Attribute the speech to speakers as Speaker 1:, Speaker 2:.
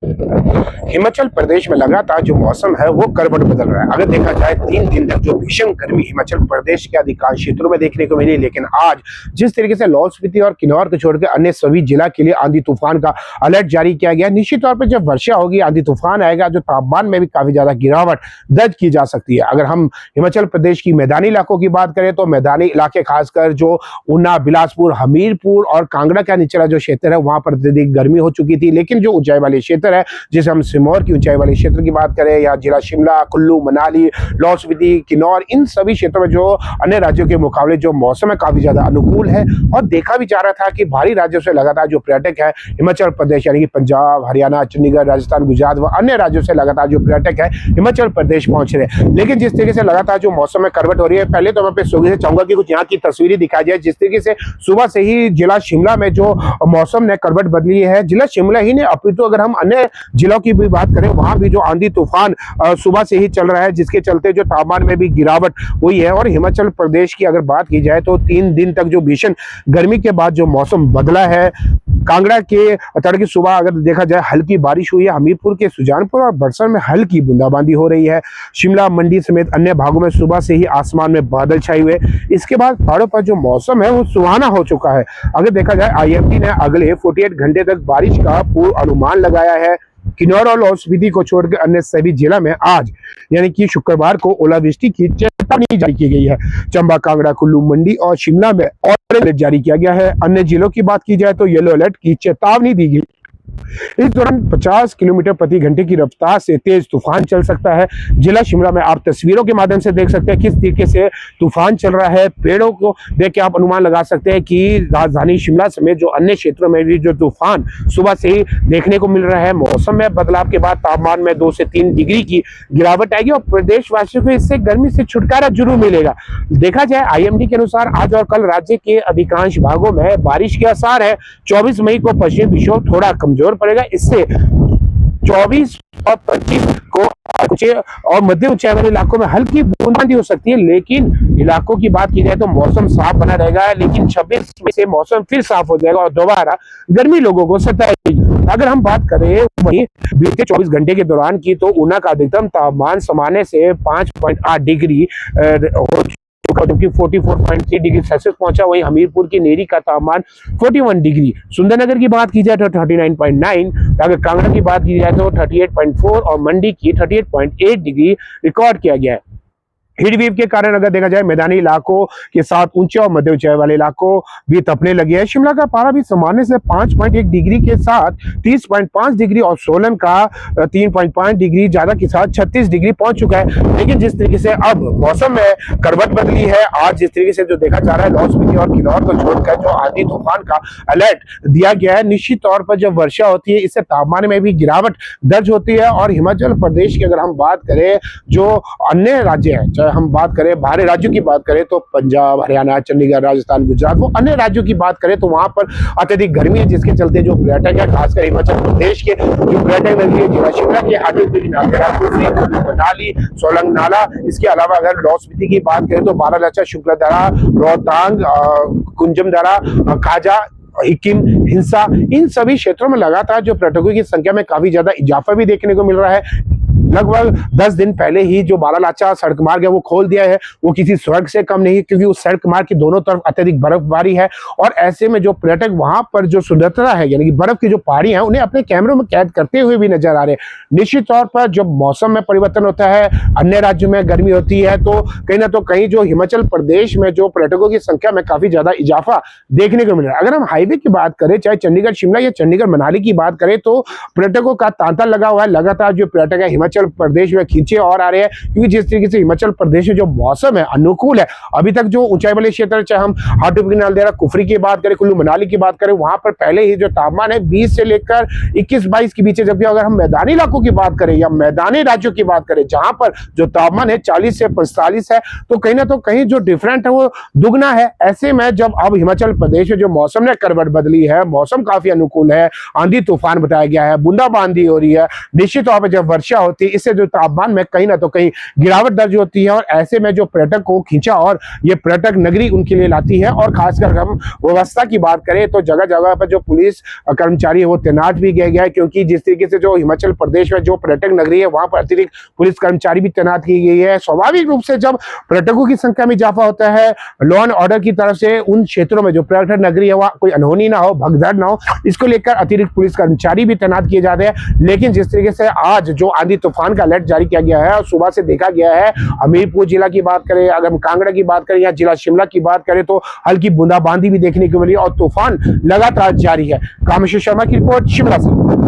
Speaker 1: हिमाचल प्रदेश में लगातार जो मौसम है वो करवट बदल रहा है। अगर देखा जाए 3 दिन तक जो भीषण गर्मी हिमाचल प्रदेश के अधिकांश क्षेत्रों में देखने को मिली, लेकिन आज जिस तरीके से लाहौल स्पीति और किन्नौर को छोड़कर अन्य सभी जिला के लिए आंधी तूफान का अलर्ट जारी किया गया। निश्चित तौर पर जब वर्षा होगी, आंधी तूफान आएगा, जो तापमान में भी काफी ज्यादा गिरावट दर्ज की जा सकती है। अगर हम हिमाचल प्रदेश की मैदानी इलाकों की बात करें तो मैदानी इलाके खासकर जो ऊना, बिलासपुर, हमीरपुर और कांगड़ा का निचला जो क्षेत्र है वहां पर अत्यधिक गर्मी हो चुकी थी। लेकिन जो ऊंचाई वाले क्षेत्र है, जिसे हम सिरमौर की ऊंचाई वाले क्षेत्र की बात करें या जिला शिमला, कुल्लू, मनाली, लाहौल स्पीति, किन्नौर, इन सभी क्षेत्रों में जो अन्य राज्यों के मुकाबले जो मौसम है काफी ज्यादा अनुकूल है। और देखा भी जा रहा था कि बाहरी राज्यों से लगातार जो पर्यटक है हिमाचल प्रदेश यानी कि पंजाब, हरियाणा, चंडीगढ़, राजस्थान, गुजरात व अन्य राज्यों से लगातार जो पर्यटक है हिमाचल प्रदेश पहुंच रहे। लेकिन जिस तरीके से लगातार जो मौसम में करवट हो रही है, पहले तो मैं पे से चाहूंगा कि कुछ यहाँ की तस्वीरें दिखाई जाए। जिस तरीके से सुबह से ही जिला शिमला में जो मौसम ने करवट बदली है, जिला शिमला ही ने अपितु अगर हम अन्य जिलों की भी बात करें वहां भी जो आंधी तूफान सुबह से ही चल रहा है, जिसके चलते जो तापमान में भी गिरावट हुई है। और हिमाचल प्रदेश की अगर बात की जाए तो 3 दिन तक जो भीषण गर्मी के बाद जो मौसम बदला है, कांगड़ा के तड़के सुबह अगर देखा जाए हल्की बारिश हुई है, हमीरपुर के सुजानपुर और बड़सर में हल्की बूंदाबांदी हो रही है। शिमला, मंडी समेत अन्य भागों में सुबह से ही आसमान में बादल छाए हुए। इसके बाद पहाड़ों पर जो मौसम है वो सुहाना हो चुका है। अगर देखा जाए आईएमडी ने अगले 48 घंटे तक बारिश का पूर्व अनुमान लगाया है। किन्नौर और लाहौल स्पीति को छोड़कर अन्य सभी जिला में आज यानी कि शुक्रवार को ओलावृष्टि की चेतावनी जारी की गई है। चंबा, कांगड़ा, कुल्लू, मंडी और शिमला में ऑरेंज अलर्ट जारी किया गया है। अन्य जिलों की बात की जाए तो येलो अलर्ट की चेतावनी दी गई। इस दौरान 50 किलोमीटर प्रति घंटे की रफ्तार से तेज तूफान चल सकता है। जिला शिमला में आप तस्वीरों के माध्यम से देख सकते हैं किस तरीके से तूफान चल रहा है। पेड़ों को देख के आप अनुमान लगा सकते हैं कि राजधानी शिमला समेत जो अन्य क्षेत्रों में भी जो तूफान सुबह से ही देखने को मिल रहा है। मौसम में बदलाव के बाद तापमान में 2 से 3 डिग्री की गिरावट आएगी और प्रदेशवासियों को इससे गर्मी से छुटकारा जरूर मिलेगा। देखा जाए आईएमडी के अनुसार आज और कल राज्य के अधिकांश भागों में बारिश के आसार है। 24 मई को पश्चिमी विक्षोभ थोड़ा कमजोर पड़ेगा। इससे 24 और 25 को ऊंचे और मध्य ऊंचाई वाले इलाकों में हल्की बूंदाबांदी हो सकती है। लेकिन इलाकों की बात की जाए तो मौसम साफ बना रहेगा। लेकिन 26 मई से मौसम फिर साफ हो जाएगा और दोबारा गर्मी लोगों को सताएगी। अगर हम बात करें वहीं बीते 24 घंटे के दौरान की तो ऊना का अधिकतम तापमान सामान्य से 5.8 डिग्री जबकि 44.3 डिग्री सेल्सियस पहुंचा। वहीं हमीरपुर की नेरी का तापमान 41 डिग्री, सुंदरनगर की बात की जाए तो 39.9, अगर कांगड़ा की बात की जाए तो 38.4 और मंडी की 38.8 डिग्री रिकॉर्ड किया गया है। हीट वेव के कारण अगर देखा जाए मैदानी इलाकों के साथ ऊंचे और मध्य ऊंचाई वाले इलाकों भी तपने लगे हैं। शिमला का पारा भी सामान्य से 5.1 डिग्री के साथ 30.5 डिग्री और सोलन का 3.5 डिग्री ज्यादा के साथ 36 डिग्री पहुंच चुका है। लेकिन जिस तरीके से अब मौसम में करवट बदली है, आज जिस तरीके से जो देखा जा रहा है लाहौल स्पीति और किन्नौर को छोड़कर जो आंधी तूफान का अलर्ट दिया गया है, निश्चित तौर पर जब वर्षा होती है इससे तापमान में भी गिरावट दर्ज होती है। और हिमाचल प्रदेश की अगर हम बात करें जो अन्य राज्य है, हम बात करें बाहरी राज्यों की बात करें तो पंजाब, हरियाणा, चंडीगढ़, राजस्थान, गुजरात, वो अन्य राज्यों की बात करें तो वहां पर अत्यधिक गर्मी है, जिसके चलते जो पर्यटक है खासकर हिमाचल प्रदेश के जो पर्यटक नगरी जिला शिमला के हाटीपिली, मनाली, सोलंग नाला, इसके अलावा अगर लाहौल स्पीति की बात करें तो बारालाचा, शुक्लाधारा, रोहतांग, कुंजम दरा, काजा, हिकिम, हिंसा, इन सभी क्षेत्रों में लगातार जो पर्यटकों की संख्या में काफी ज्यादा इजाफा भी देखने को मिल रहा है। लगभग 10 दिन पहले ही जो बारालाचा सड़क मार्ग है वो खोल दिया है। वो किसी स्वर्ग से कम नहीं, क्योंकि उस सड़क मार्ग की दोनों तरफ अत्यधिक बर्फबारी है और ऐसे में जो पर्यटक वहां पर जो सुंदरता है यानी कि बर्फ की जो पहाड़ी है उन्हें अपने कैमरों में कैद करते हुए भी नजर आ रहे हैं। निश्चित तौर पर जब मौसम में परिवर्तन होता है, अन्य राज्यों में गर्मी होती है, तो कहीं ना कहीं जो हिमाचल प्रदेश में जो पर्यटकों की संख्या में काफी ज्यादा इजाफा देखने को मिल रहा है। अगर हम हाईवे की बात करें, चाहे चंडीगढ़ शिमला या चंडीगढ़ मनाली की बात करें, तो पर्यटकों का तांता लगा हुआ है। लगातार जो पर्यटक है हिमाचल प्रदेश में खींचे और आ रहे हैं, क्योंकि जिस तरीके से हिमाचल प्रदेश में जो मौसम है अनुकूल है। अभी तक जो ऊंचाई वाले क्षेत्र, चाहे हम हाटीपिली, नालदेहरा, कुफरी की बात करें, कुल्लू मनाली की बात करें, वहां पर पहले ही जो तापमान है 20 से लेकर 21-22 के बीच है। जबकि अगर हम मैदानी इलाकों की बात करें या मैदानी राज्यों की बात करें जहां पर जो तापमान है 40 से 45 है, तो कहीं ना कहीं जो डिफरेंट है वो दुगना है। ऐसे में जब अब हिमाचल प्रदेश में जो मौसम ने करवट बदली है, मौसम काफी अनुकूल है, आंधी तूफान बताया गया है, बूंदाबांदी हो रही है, निश्चित तौर पर जब वर्षा होती होती है, इससे जो तापमान में कहीं ना तो कहीं गिरावट दर्ज होती है। और ऐसे में जो पर्यटक को खींचा और ये पर्यटक नगरी उनके लिए लाती है। और खासकर हम व्यवस्था की बात करें तो जगह जगह पर जो पुलिस कर्मचारी है वो तैनात भी किया गया है, क्योंकि जिस तरीके से जो हिमाचल प्रदेश में जो पर्यटक नगरी है वहां पर अतिरिक्त पुलिस कर्मचारी भी तैनात की गई है। स्वाभाविक रूप से जब पर्यटकों की संख्या में इजाफा होता है, लॉ एंड ऑर्डर की तरफ से उन क्षेत्रों में जो पर्यटक नगरी है वहां कोई अनहोनी ना हो, भगदड़ ना हो, इसको लेकर अतिरिक्त पुलिस कर्मचारी भी तैनात किए जाते हैं। लेकिन जिस तरीके से आज जो आंधी तूफान का अलर्ट जारी किया गया है और सुबह से देखा गया है, हमीरपुर जिला की बात करें, अगर हम कांगड़ा की बात करें या जिला शिमला की बात करें तो हल्की बूंदाबांदी भी देखने को मिली और तूफान लगातार जारी है। कामेश्वर शर्मा की रिपोर्ट शिमला से।